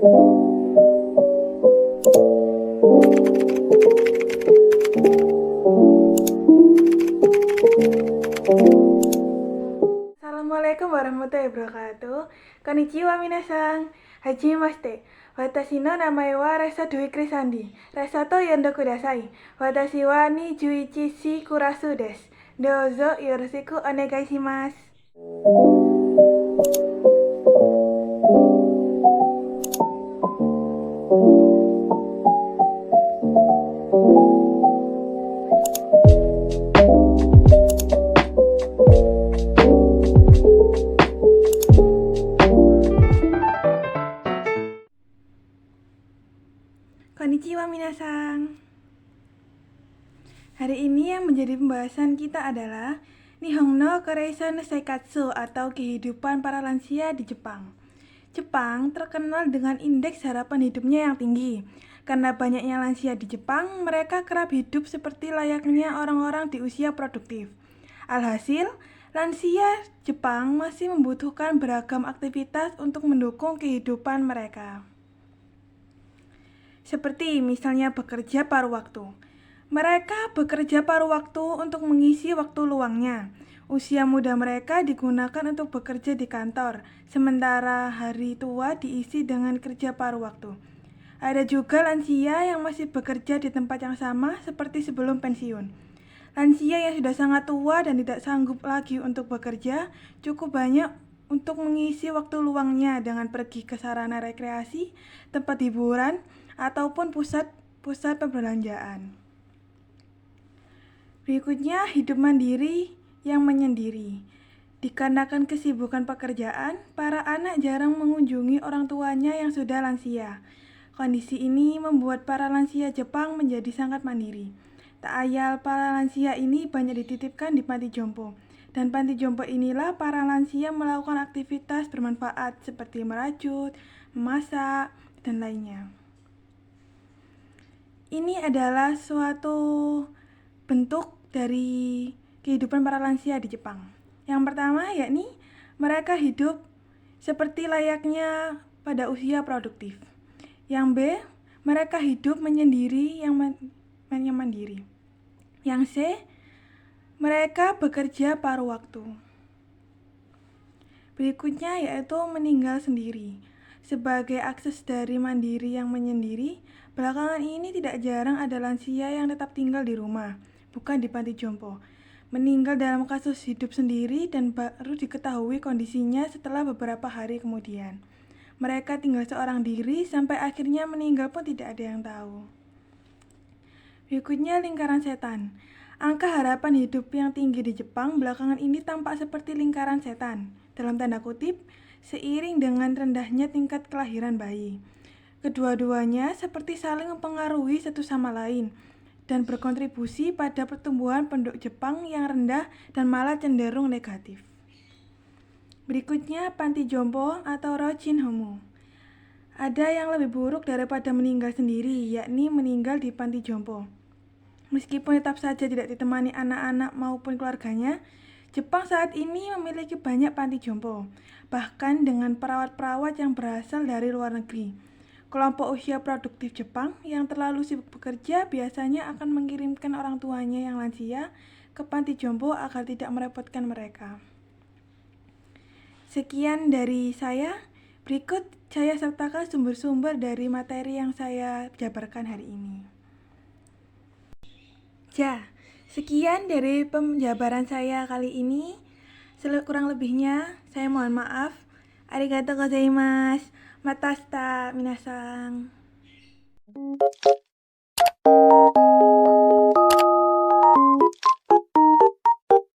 Assalamualaikum warahmatullahi wabarakatuh. Konnichiwa minasan. Hajimemashite. Watashi no namae wa Resa Dwi Krisandi. Resa to yondo kudasai. Watashi wa 21C kurasu desu. Douzo yoroshiku onegai shimasu. Konnichiwa minasan. Hari ini yang menjadi pembahasan kita adalah Nihon no Koreisha no Seikatsu atau kehidupan para lansia di Jepang. Jepang terkenal dengan indeks harapan hidupnya yang tinggi. Karena banyaknya lansia di Jepang, mereka kerap hidup seperti layaknya orang-orang di usia produktif. Alhasil, lansia Jepang masih membutuhkan beragam aktivitas untuk mendukung kehidupan mereka. Seperti misalnya bekerja paruh waktu. Mereka bekerja paruh waktu untuk mengisi waktu luangnya. Usia muda mereka digunakan untuk bekerja di kantor, sementara hari tua diisi dengan kerja paruh waktu. Ada juga lansia yang masih bekerja di tempat yang sama seperti sebelum pensiun. Lansia yang sudah sangat tua dan tidak sanggup lagi untuk bekerja, cukup banyak untuk mengisi waktu luangnya dengan pergi ke sarana rekreasi, tempat hiburan, ataupun pusat perbelanjaan. Berikutnya, hidup mandiri yang menyendiri. Dikarenakan kesibukan pekerjaan, para anak jarang mengunjungi orang tuanya yang sudah lansia. Kondisi ini membuat para lansia Jepang menjadi sangat mandiri. Tak ayal para lansia ini banyak dititipkan di panti jompo. Dan panti jompo inilah para lansia melakukan aktivitas bermanfaat seperti merajut, memasak, dan lainnya. Ini adalah suatu bentuk dari kehidupan para lansia di Jepang. Yang pertama yakni mereka hidup seperti layaknya pada usia produktif. Yang B, mereka hidup menyendiri yang mandiri. Yang C, mereka bekerja paruh waktu. Berikutnya yaitu meninggal sendiri. Sebagai akses dari mandiri yang menyendiri, belakangan ini tidak jarang ada lansia yang tetap tinggal di rumah, bukan di panti jompo. Meninggal dalam kasus hidup sendiri dan baru diketahui kondisinya setelah beberapa hari kemudian. Mereka tinggal seorang diri sampai akhirnya meninggal pun tidak ada yang tahu. Berikutnya lingkaran setan. Angka harapan hidup yang tinggi di Jepang belakangan ini tampak seperti lingkaran setan, dalam tanda kutip, seiring dengan rendahnya tingkat kelahiran bayi. Kedua-duanya seperti saling mempengaruhi satu sama lain dan berkontribusi pada pertumbuhan penduduk Jepang yang rendah dan malah cenderung negatif. Berikutnya panti jompo atau rochin homo. Ada yang lebih buruk daripada meninggal sendiri, yakni meninggal di panti jompo. Meskipun tetap saja tidak ditemani anak-anak maupun keluarganya, Jepang saat ini memiliki banyak panti jompo, bahkan dengan perawat-perawat yang berasal dari luar negeri. Kelompok usia produktif Jepang yang terlalu sibuk bekerja biasanya akan mengirimkan orang tuanya yang lansia ke panti jompo agar tidak merepotkan mereka. Sekian dari saya. Berikut saya sertakan sumber-sumber dari materi yang saya jabarkan hari ini. Sekian dari penjabaran saya kali ini. Kurang lebihnya saya mohon maaf. Arigatou gozaimasu. Matasta minasan.